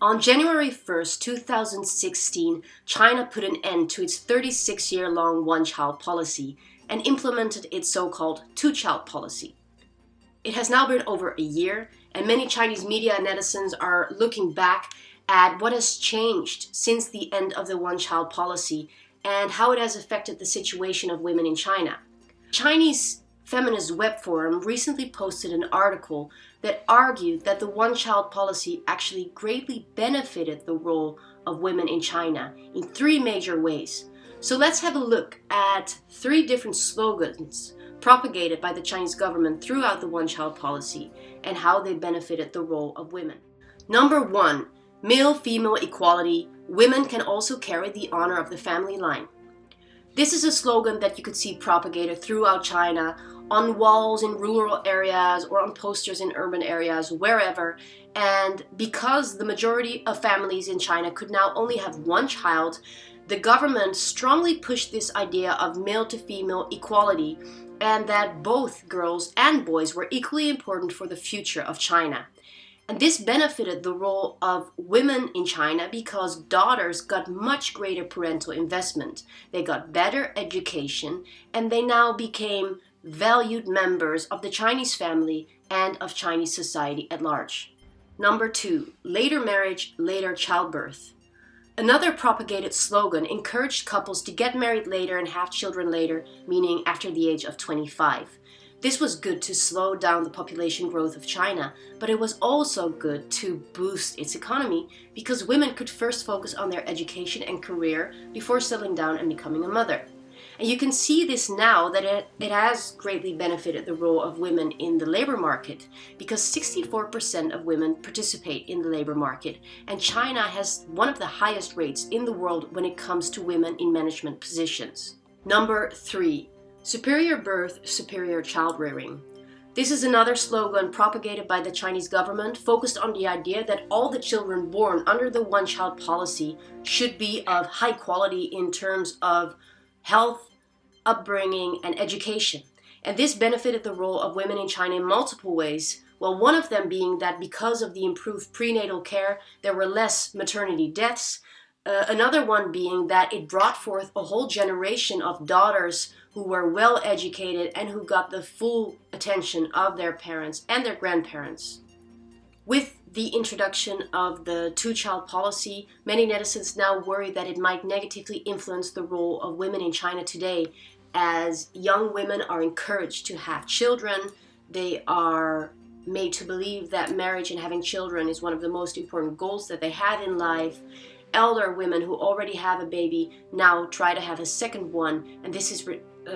On January 1st, 2016, China put an end to its 36-year-long one-child policy and implemented its so-called two-child policy. It has now been over a year, and many Chinese media and netizens are looking back at what has changed since the end of the one-child policy and how it has affected the situation of women in China. Chinese feminist web forum recently posted an article that argued that the one-child policy actually greatly benefited the role of women in China in three major ways. So let's have a look at three different slogans propagated by the Chinese government throughout the one-child policy and how they benefited the role of women. Number 1, male-female equality. Women can also carry the honor of the family line. This is a slogan that you could see propagated throughout China, on walls in rural areas or on posters in urban areas, wherever. And because the majority of families in China could now only have one child, the government strongly pushed this idea of male to female equality and that both girls and boys were equally important for the future of China. And this benefited the role of women in China because daughters got much greater parental investment. They got better education and they now became valued members of the Chinese family and of Chinese society at large. Number 2, later marriage, later childbirth. Another propagated slogan encouraged couples to get married later and have children later, meaning after the age of 25. This was good to slow down the population growth of China, but it was also good to boost its economy because women could first focus on their education and career before settling down and becoming a mother. And you can see this now that it has greatly benefited the role of women in the labor market because 64% of women participate in the labor market, and China has one of the highest rates in the world when it comes to women in management positions. Number 3, superior birth, superior child rearing. This is another slogan propagated by the Chinese government focused on the idea that all the children born under the one-child policy should be of high quality in terms of health, upbringing, and education. And this benefited the role of women in China in multiple ways. Well, one of them being that because of the improved prenatal care, there were less maternity deaths. Another one being that it brought forth a whole generation of daughters who were well educated and who got the full attention of their parents and their grandparents. With the introduction of the two-child policy, many netizens now worry that it might negatively influence the role of women in China today, as young women are encouraged to have children. They are made to believe that marriage and having children is one of the most important goals that they have in life. Elder women who already have a baby now try to have a second one, and this is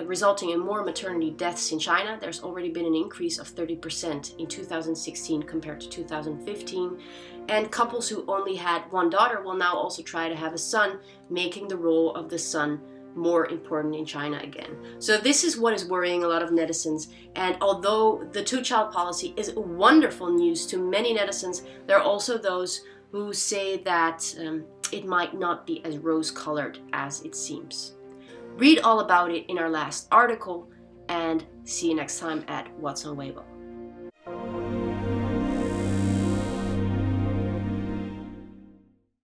resulting in more maternity deaths in China. There's already been an increase of 30% in 2016 compared to 2015. And couples who only had one daughter will now also try to have a son, making the role of the son more important in China again. So this is what is worrying a lot of netizens. And although the two-child policy is wonderful news to many netizens, there are also those who say that it might not be as rose-colored as it seems. Read all about it in our last article, and see you next time at What's on Weibo.